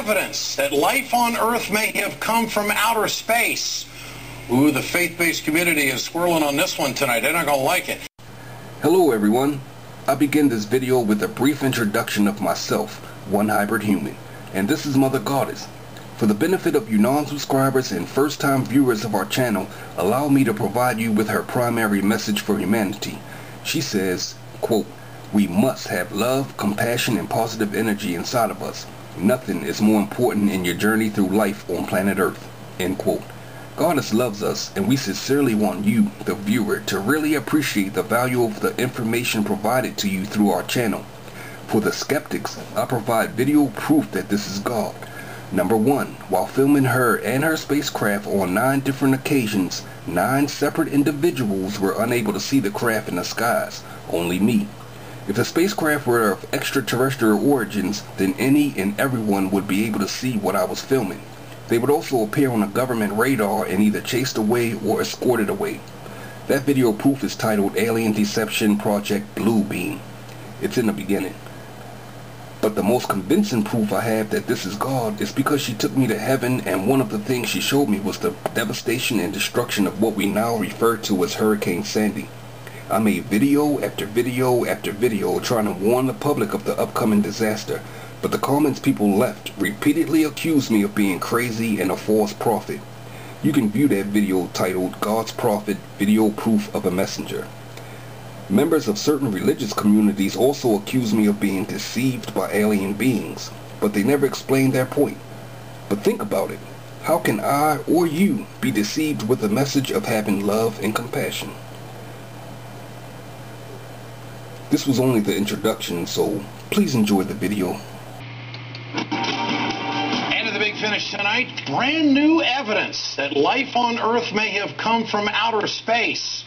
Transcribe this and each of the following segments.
evidence that life on Earth may have come from outer space. Ooh, the faith-based community is squirreling on this one tonight. They're not going to like it. Hello everyone. I begin this video with a brief introduction of myself, one hybrid human, and this is Mother Goddess. For the benefit of you non-subscribers and first-time viewers of our channel, allow me to provide you with her primary message for humanity. She says, quote, "We must have love, compassion, and positive energy inside of us. Nothing is more important in your journey through life on planet Earth." End quote. Goddess loves us, and we sincerely want you, the viewer, to really appreciate the value of the information provided to you through our channel. For the skeptics, I provide video proof that this is God. Number 1, while filming her and her spacecraft on 9 different occasions, 9 separate individuals were unable to see the craft in the skies, only me. If the spacecraft were of extraterrestrial origins, then any and everyone would be able to see what I was filming. They would also appear on a government radar and either chased away or escorted away. That video proof is titled Alien Deception Project Blue Beam. It's in the beginning. But the most convincing proof I have that this is God is because she took me to heaven, and one of the things she showed me was the devastation and destruction of what we now refer to as Hurricane Sandy. I made video after video after video trying to warn the public of the upcoming disaster, but the comments people left repeatedly accused me of being crazy and a false prophet. You can view that video titled God's Prophet, Video Proof of a Messenger. Members of certain religious communities also accuse me of being deceived by alien beings, but they never explain their point. But think about it. How can I or you be deceived with the message of having love and compassion? This was only the introduction, so please enjoy the video. And to the big finish tonight, brand new evidence that life on Earth may have come from outer space.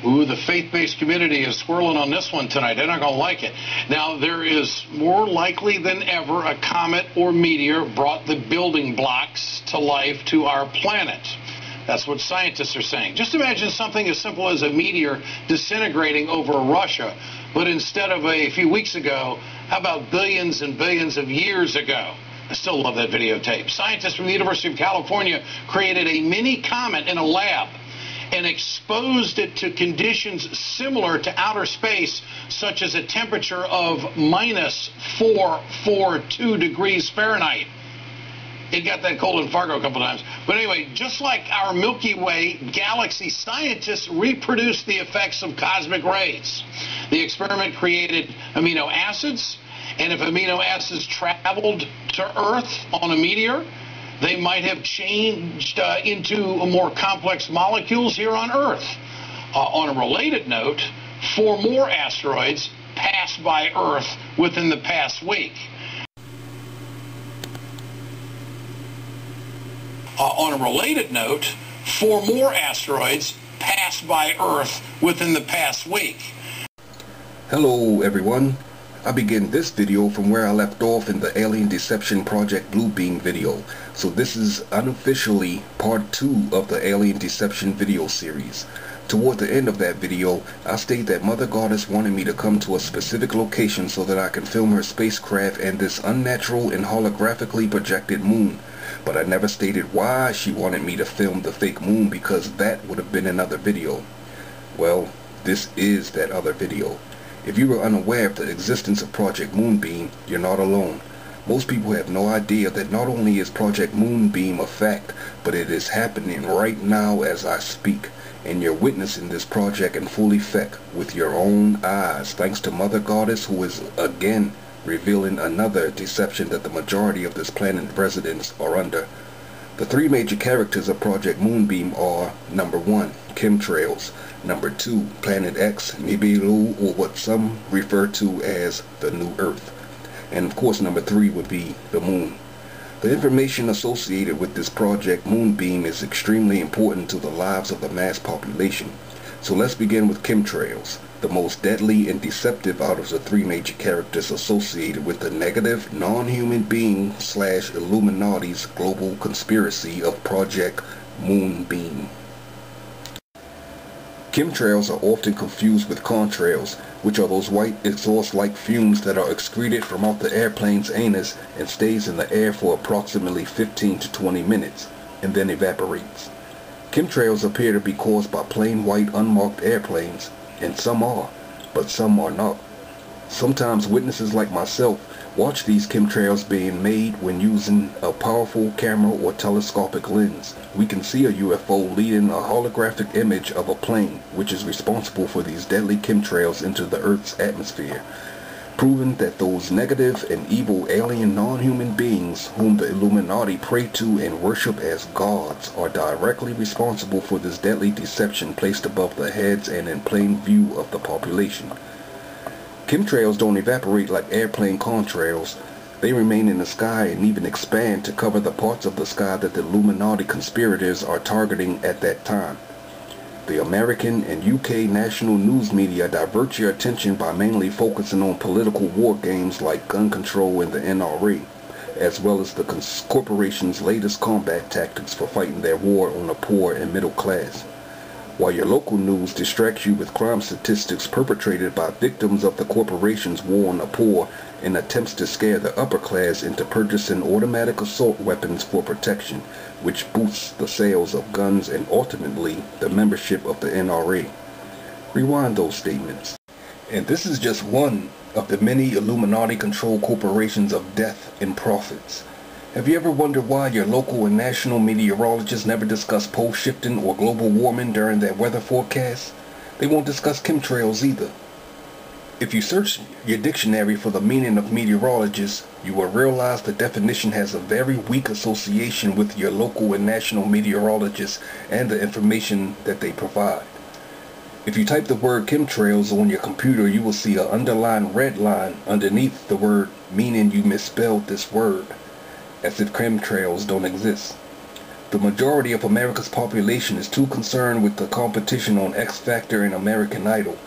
Ooh, the faith-based community is swirling on this one tonight. They're not going to like it. Now, there is more likely than ever a comet or meteor brought the building blocks to life to our planet. That's what scientists are saying. Just imagine something as simple as a meteor disintegrating over Russia, but instead of a few weeks ago, how about billions and billions of years ago? I still love that videotape. Scientists from the University of California created a mini comet in a lab and exposed it to conditions similar to outer space, such as a temperature of minus 442 degrees Fahrenheit. It got that cold in Fargo a couple times. But anyway, just like our Milky Way galaxy, scientists reproduced the effects of cosmic rays. The experiment created amino acids, and if amino acids traveled to Earth on a meteor, they might have changed into more complex molecules here on Earth. On a related note, 4 more asteroids passed by Earth within the past week. On a related note, 4 more asteroids passed by Earth within the past week. Hello everyone. I begin this video from where I left off in the Alien Deception Project Blue Beam video. So this is unofficially part 2 of the Alien Deception video series. Toward the end of that video, I state that Mother Goddess wanted me to come to a specific location so that I can film her spacecraft and this unnatural and holographically projected moon. But I never stated why she wanted me to film the fake moon, because that would have been another video. Well, this is that other video. If you were unaware of the existence of Project Moonbeam, you're not alone. Most people have no idea that not only is Project Moonbeam a fact, but it is happening right now as I speak. And you're witnessing this project in full effect with your own eyes, thanks to Mother Goddess, who is again revealing another deception that the majority of this planet residents are under. The 3 major characters of Project Moonbeam are: number 1, Chemtrails; number 2, Planet X, Nibiru, or what some refer to as the New Earth; and of course number 3 would be the Moon. The information associated with this Project Moonbeam is extremely important to the lives of the mass population. So let's begin with Chemtrails, the most deadly and deceptive out of the 3 major characters associated with the negative, non-human being / Illuminati's global conspiracy of Project Moonbeam. Chemtrails are often confused with contrails, which are those white exhaust-like fumes that are excreted from out the airplane's anus and stays in the air for approximately 15 to 20 minutes, and then evaporates. Chemtrails appear to be caused by plain white unmarked airplanes, and some are, but some are not. Sometimes witnesses like myself watch these chemtrails being made when using a powerful camera or telescopic lens. We can see a UFO leading a holographic image of a plane, which is responsible for these deadly chemtrails into the Earth's atmosphere, proving that those negative and evil alien non-human beings whom the Illuminati pray to and worship as gods are directly responsible for this deadly deception placed above the heads and in plain view of the population. Chemtrails don't evaporate like airplane contrails. They remain in the sky and even expand to cover the parts of the sky that the Illuminati conspirators are targeting at that time. The American and UK national news media divert your attention by mainly focusing on political war games like gun control and the NRA, as well as the corporation's latest combat tactics for fighting their war on the poor and middle class, while your local news distracts you with crime statistics perpetrated by victims of the corporation's war on the poor and attempts to scare the upper class into purchasing automatic assault weapons for protection, which boosts the sales of guns and ultimately the membership of the NRA. Rewind those statements. And this is just one of the many Illuminati-controlled corporations of death and profits. Have you ever wondered why your local and national meteorologists never discuss pole shifting or global warming during their weather forecasts? They won't discuss chemtrails either. If you search your dictionary for the meaning of meteorologist, you will realize the definition has a very weak association with your local and national meteorologists and the information that they provide. If you type the word chemtrails on your computer, you will see an underlined red line underneath the word, meaning you misspelled this word, as if chemtrails don't exist. The majority of America's population is too concerned with the competition on X Factor and American Idol.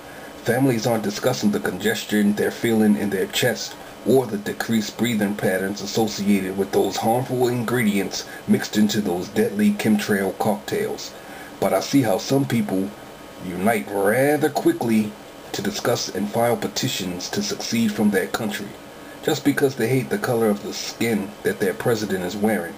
Families aren't discussing the congestion they're feeling in their chest or the decreased breathing patterns associated with those harmful ingredients mixed into those deadly chemtrail cocktails. But I see how some people unite rather quickly to discuss and file petitions to secede from their country, just because they hate the color of the skin that their president is wearing.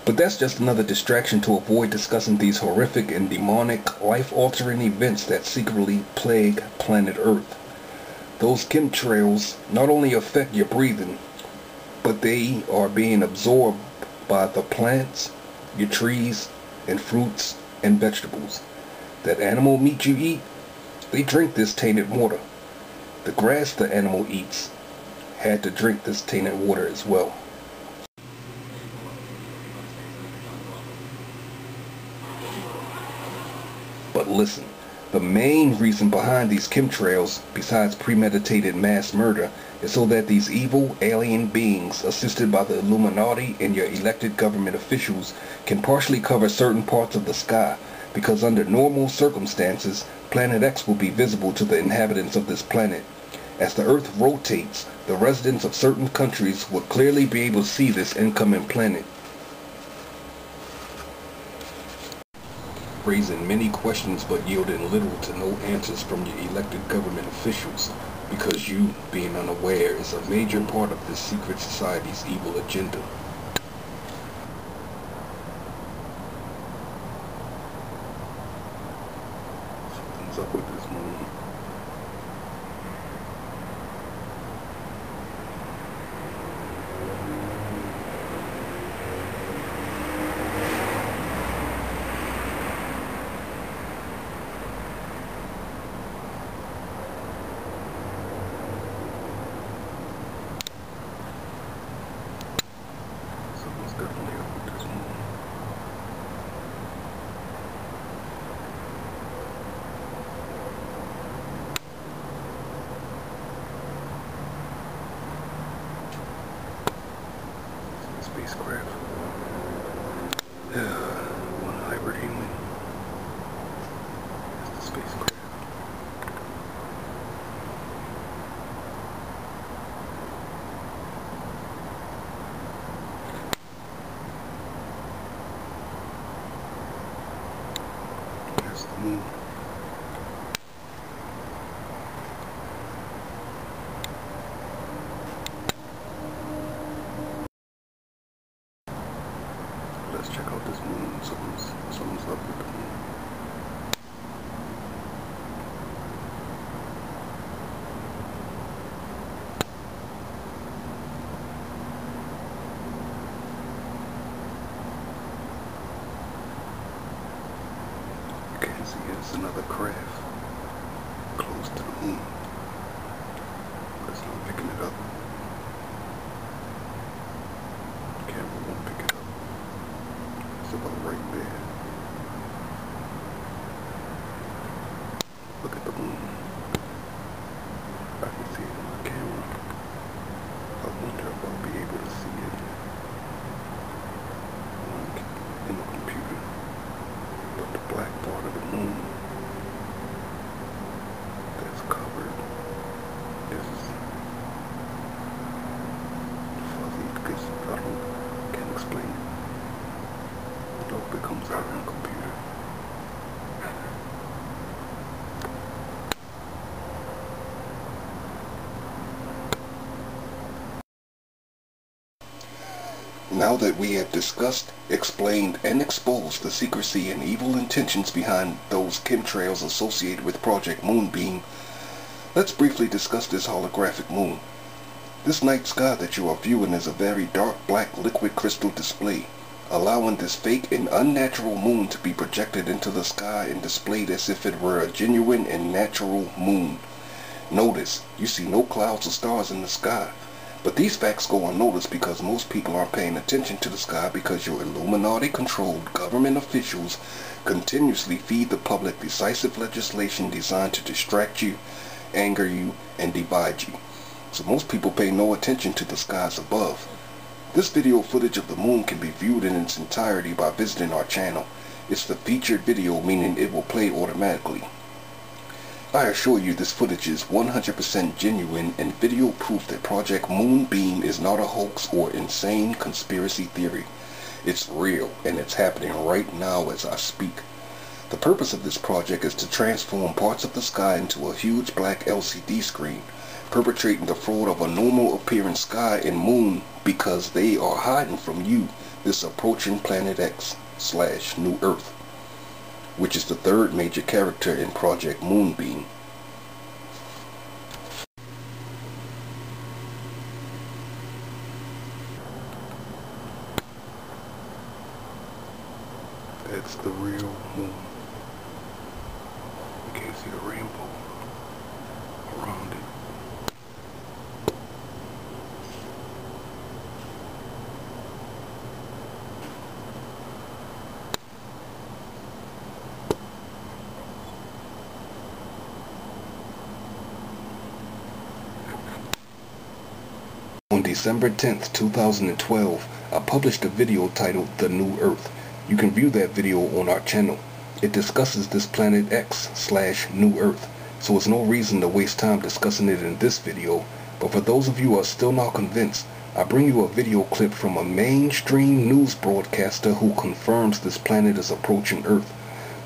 But that's just another distraction to avoid discussing these horrific and demonic, life-altering events that secretly plague planet Earth. Those chemtrails not only affect your breathing, but they are being absorbed by the plants, your trees, and fruits and vegetables. That animal meat you eat, they drink this tainted water. The grass the animal eats had to drink this tainted water as well. But listen, the main reason behind these chemtrails, besides premeditated mass murder, is so that these evil alien beings, assisted by the Illuminati and your elected government officials, can partially cover certain parts of the sky, because under normal circumstances, Planet X will be visible to the inhabitants of this planet. As the Earth rotates, the residents of certain countries will clearly be able to see this incoming planet, raising many questions but yielding little to no answers from your elected government officials, because you, being unaware, is a major part of this secret society's evil agenda. Something's up with this moon. Spacecraft. One hybrid human. That's the spacecraft. There's the moon. can see it's another craft close to the moon. It's not picking it up. The camera won't pick it up. It's about right there. Look at the moon. I can see it on my camera. I wonder if I'll be able to see it in the computer. But the black part of the moon that's covered is fuzzy because can't explain it. I hope it comes out on the computer. Now that we have discussed, explained, and exposed the secrecy and evil intentions behind those chemtrails associated with Project Moonbeam, let's briefly discuss this holographic moon. This night sky that you are viewing is a very dark black liquid crystal display, allowing this fake and unnatural moon to be projected into the sky and displayed as if it were a genuine and natural moon. Notice, you see no clouds or stars in the sky. But these facts go unnoticed because most people aren't paying attention to the sky because your Illuminati-controlled government officials continuously feed the public decisive legislation designed to distract you, anger you, and divide you. So most people pay no attention to the skies above. This video footage of the moon can be viewed in its entirety by visiting our channel. It's the featured video, meaning it will play automatically. I assure you this footage is 100% genuine and video proof that Project Moonbeam is not a hoax or insane conspiracy theory. It's real and it's happening right now as I speak. The purpose of this project is to transform parts of the sky into a huge black LCD screen, perpetrating the fraud of a normal appearing sky and moon because they are hiding from you this approaching Planet X/New Earth, which is the third major character in Project Moonbeam. That's the real moon. You can't see the rainbow around it. On December 10th, 2012, I published a video titled The New Earth. You can view that video on our channel. It discusses this Planet X/New Earth, so it's no reason to waste time discussing it in this video, but for those of you who are still not convinced, I bring you a video clip from a mainstream news broadcaster who confirms this planet is approaching Earth.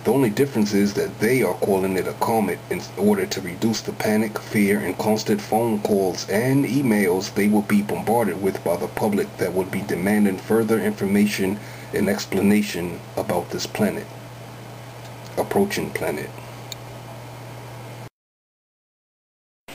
The only difference is that they are calling it a comet in order to reduce the panic, fear, and constant phone calls and emails they will be bombarded with by the public that would be demanding further information and explanation about this planet. Approaching planet.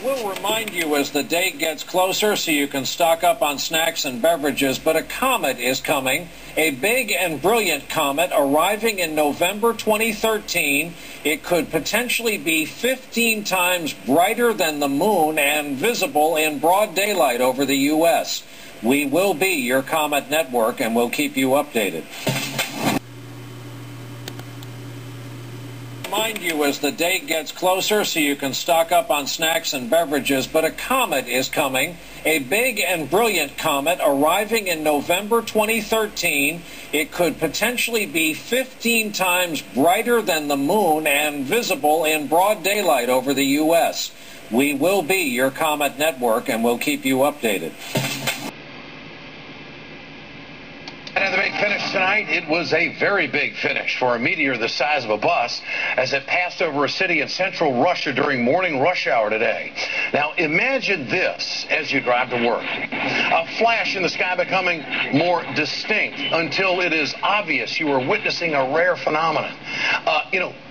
We'll remind you as the date gets closer so you can stock up on snacks and beverages, but a comet is coming, a big and brilliant comet arriving in November 2013. It could potentially be 15 times brighter than the moon and visible in broad daylight over the U.S. We will be your Comet Network and we'll keep you updated. Remind you as the date gets closer so you can stock up on snacks and beverages, but a comet is coming, a big and brilliant comet arriving in November 2013. It could potentially be 15 times brighter than the moon and visible in broad daylight over the U.S. We will be your Comet Network and we'll keep you updated. And the big finish tonight, it was a very big finish for a meteor the size of a bus as it passed over a city in central Russia during morning rush hour today. Now imagine this as you drive to work. A flash in the sky becoming more distinct until it is obvious you are witnessing a rare phenomenon.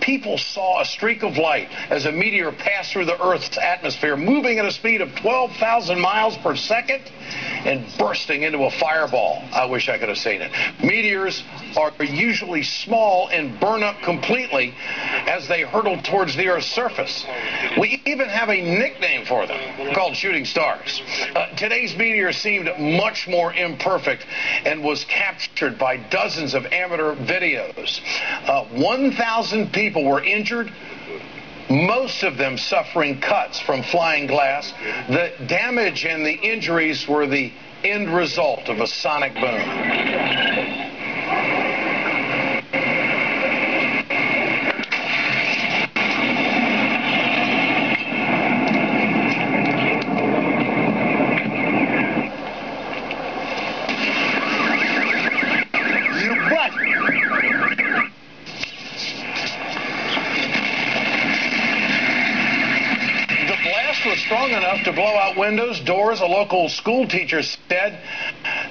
People saw a streak of light as a meteor passed through the Earth's atmosphere, moving at a speed of 12,000 miles per second. and bursting into a fireball. I wish I could have seen it. Meteors are usually small and burn up completely as they hurtle towards the Earth's surface. We even have a nickname for them called shooting stars. Today's meteor seemed much more imperfect and was captured by dozens of amateur videos. 1,000 people were injured, most of them suffering cuts from flying glass. The damage and the injuries were the end result of a sonic boom. Strong enough to blow out windows, doors. A local school teacher said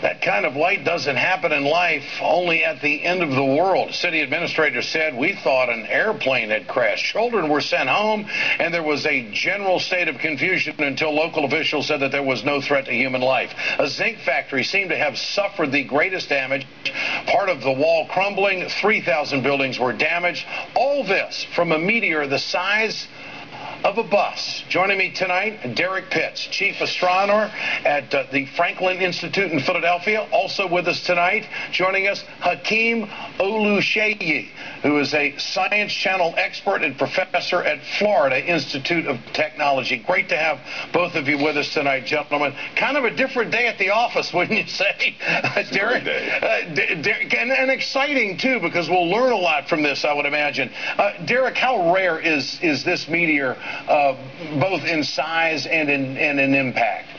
that kind of light doesn't happen in life, only at the end of the world. City administrator said, we thought an airplane had crashed. Children were sent home, and there was a general state of confusion until local officials said that there was no threat to human life. A zinc factory seemed to have suffered the greatest damage. Part of the wall crumbling, 3,000 buildings were damaged. All this from a meteor the size of a bus. Joining me tonight, Derek Pitts, Chief Astronomer at the Franklin Institute in Philadelphia. Also with us tonight, joining us, Hakeem Oluseyi, who is a Science Channel expert and professor at Florida Institute of Technology. Great to have both of you with us tonight, gentlemen. Kind of a different day at the office, wouldn't you say, Derek? Derek, and exciting, too, because we'll learn a lot from this, I would imagine. Derek, how rare is this meteor, both in size and in impact?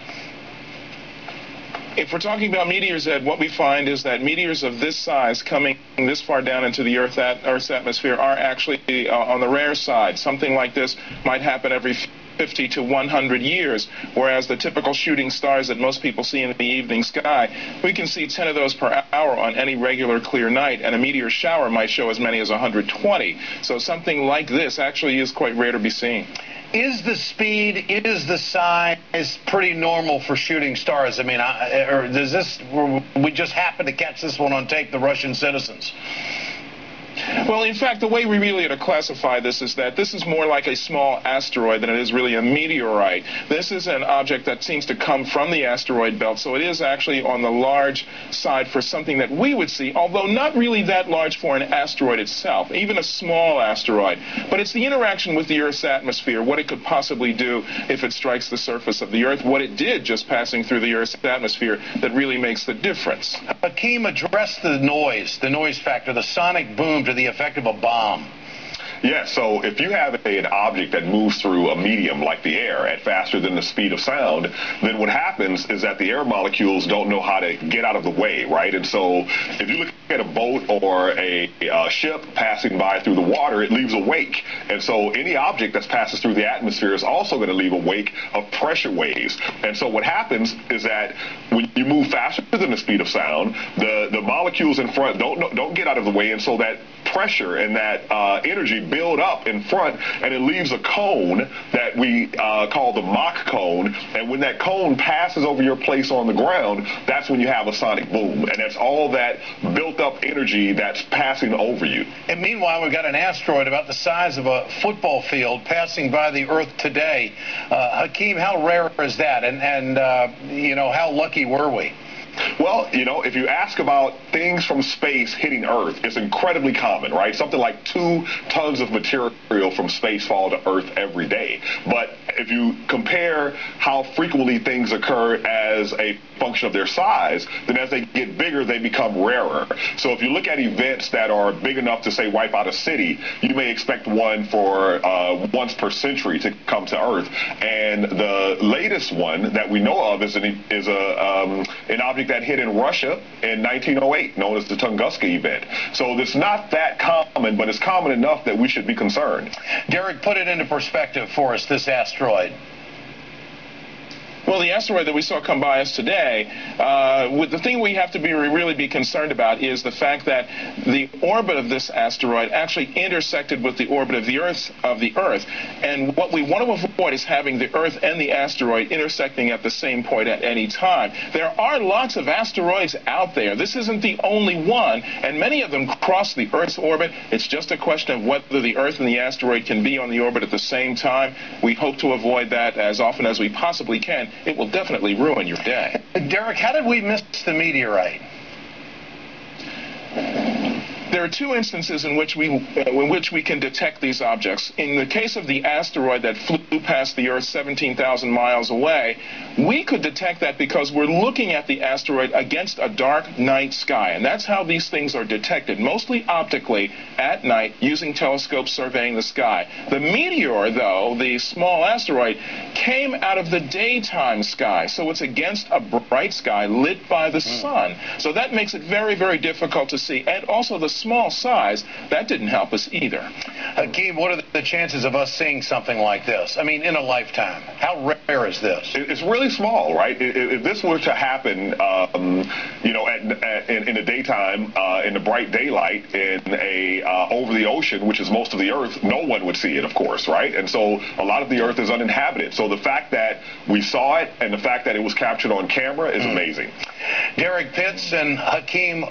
If we're talking about meteors, Ed, what we find is that meteors of this size coming this far down into the Earth's atmosphere are actually on the rare side. Something like this might happen every 50 to 100 years, whereas the typical shooting stars that most people see in the evening sky, we can see 10 of those per hour on any regular clear night, and a meteor shower might show as many as 120. So something like this actually is quite rare to be seen. Is the speed, is the size pretty normal for shooting stars? I mean, or does this, we just happen to catch this one on tape, the Russian citizens? Well, in fact, the way we really ought to classify this is that this is more like a small asteroid than it is really a meteorite. This is an object that seems to come from the asteroid belt, so it is actually on the large side for something that we would see, although not really that large for an asteroid itself, even a small asteroid. But it's the interaction with the Earth's atmosphere, what it could possibly do if it strikes the surface of the Earth, what it did just passing through the Earth's atmosphere, that really makes the difference. Hakeem addressed the noise factor, the sonic boom to the effect of a bomb. Yeah, so if you have an object that moves through a medium like the air at faster than the speed of sound, then what happens is that the air molecules don't know how to get out of the way, right? And so if you look at a boat or a ship passing by through the water, it leaves a wake. And so any object that passes through the atmosphere is also going to leave a wake of pressure waves. And so what happens is that when you move faster than the speed of sound, the molecules in front don't get out of the way, and so that pressure and that energy build up in front, and it leaves a cone that we call the Mach cone. And when that cone passes over your place on the ground, that's when you have a sonic boom. And that's all that built up energy that's passing over you. And meanwhile, we've got an asteroid about the size of a football field passing by the Earth today. Hakeem, how rare is that? And you know, how lucky were we? Well, you know, if you ask about things from space hitting Earth, it's incredibly common, right? Something like 2 tons of material from space fall to Earth every day. But if you compare how frequently things occur as a function of their size, then as they get bigger, they become rarer. So if you look at events that are big enough to, say, wipe out a city, you may expect one for once per century to come to Earth. And the latest one that we know of is an object that hit in Russia in 1908, known as the Tunguska event. So it's not that common, but it's common enough that we should be concerned. Derek, put it into perspective for us, this asteroid. Well, the asteroid that we saw come by us today, the thing we have to really be concerned about is the fact that the orbit of this asteroid actually intersected with the orbit of the Earth. And what we want to avoid is having the Earth and the asteroid intersecting at the same point at any time. There are lots of asteroids out there. This isn't the only one, and many of them cross the Earth's orbit. It's just a question of whether the Earth and the asteroid can be on the orbit at the same time. We hope to avoid that as often as we possibly can. It will definitely ruin your day. Derek, how did we miss the meteorite? There are two instances in which we can detect these objects. In the case of the asteroid that flew past the Earth 17,000 miles away, we could detect that because we're looking at the asteroid against a dark night sky, and that's how these things are detected, mostly optically at night using telescopes surveying the sky. The meteor, though, the small asteroid, came out of the daytime sky, so it's against a bright sky lit by the sun. So that makes it very, very difficult to see, and also the small size, that didn't help us either. Hakeem, what are the chances of us seeing something like this? I mean, in a lifetime. How rare is this? It's really small, right? If this were to happen, you know, in the daytime, in the bright daylight, in over the ocean, which is most of the Earth, no one would see it, of course, right? And so a lot of the Earth is uninhabited. So the fact that we saw it and the fact that it was captured on camera is amazing. Derek Pitts and Hakeem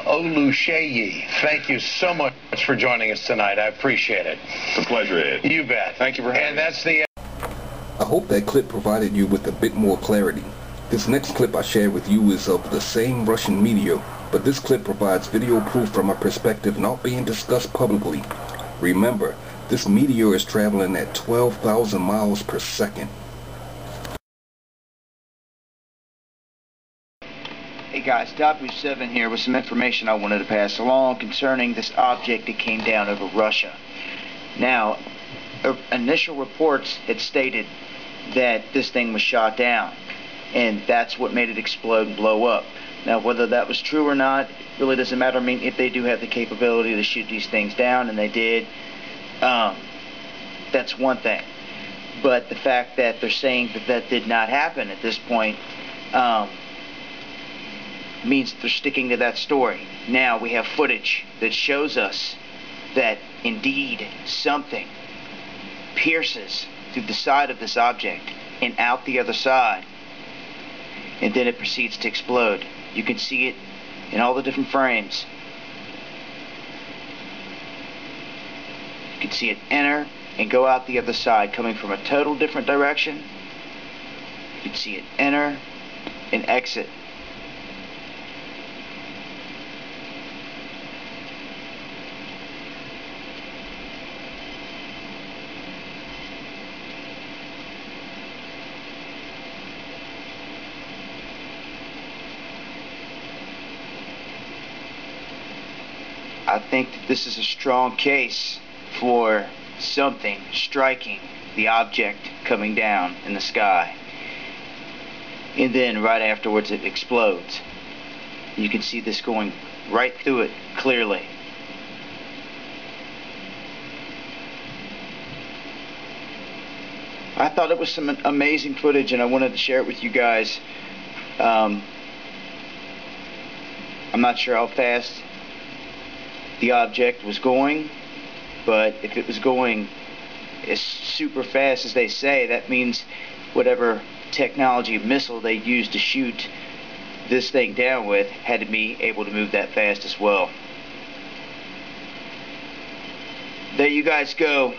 Oluseyi, thank you so much for joining us tonight. I appreciate it. It's a pleasure, Ed. You bet. Thank you for having me. And that's the... I hope that clip provided you with a bit more clarity. This next clip I share with you is of the same Russian meteor, but this clip provides video proof from a perspective not being discussed publicly. Remember, this meteor is traveling at 12,000 miles per second. Hey guys, W7 here with some information I wanted to pass along concerning this object that came down over Russia. Now, initial reports had stated that this thing was shot down, and that's what made it explode and blow up. Now, whether that was true or not, really doesn't matter. I mean, if they do have the capability to shoot these things down, and they did, that's one thing. But the fact that they're saying that that did not happen at this point means that they're sticking to that story. Now we have footage that shows us that indeed something pierces through the side of this object and out the other side, and then it proceeds to explode. You can see it in all the different frames. You can see it enter and go out the other side, coming from a total different direction. You can see it enter and exit. I think that this is a strong case for something striking the object coming down in the sky. And then right afterwards it explodes. You can see this going right through it clearly. I thought it was some amazing footage, and I wanted to share it with you guys. I'm not sure how fast the object was going, but if it was going as super fast as they say, that means whatever technology missile they used to shoot this thing down with had to be able to move that fast as well. There you guys go.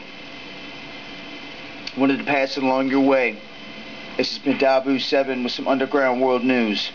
Wanted to pass it along your way. This has been W7 with some Underground World News.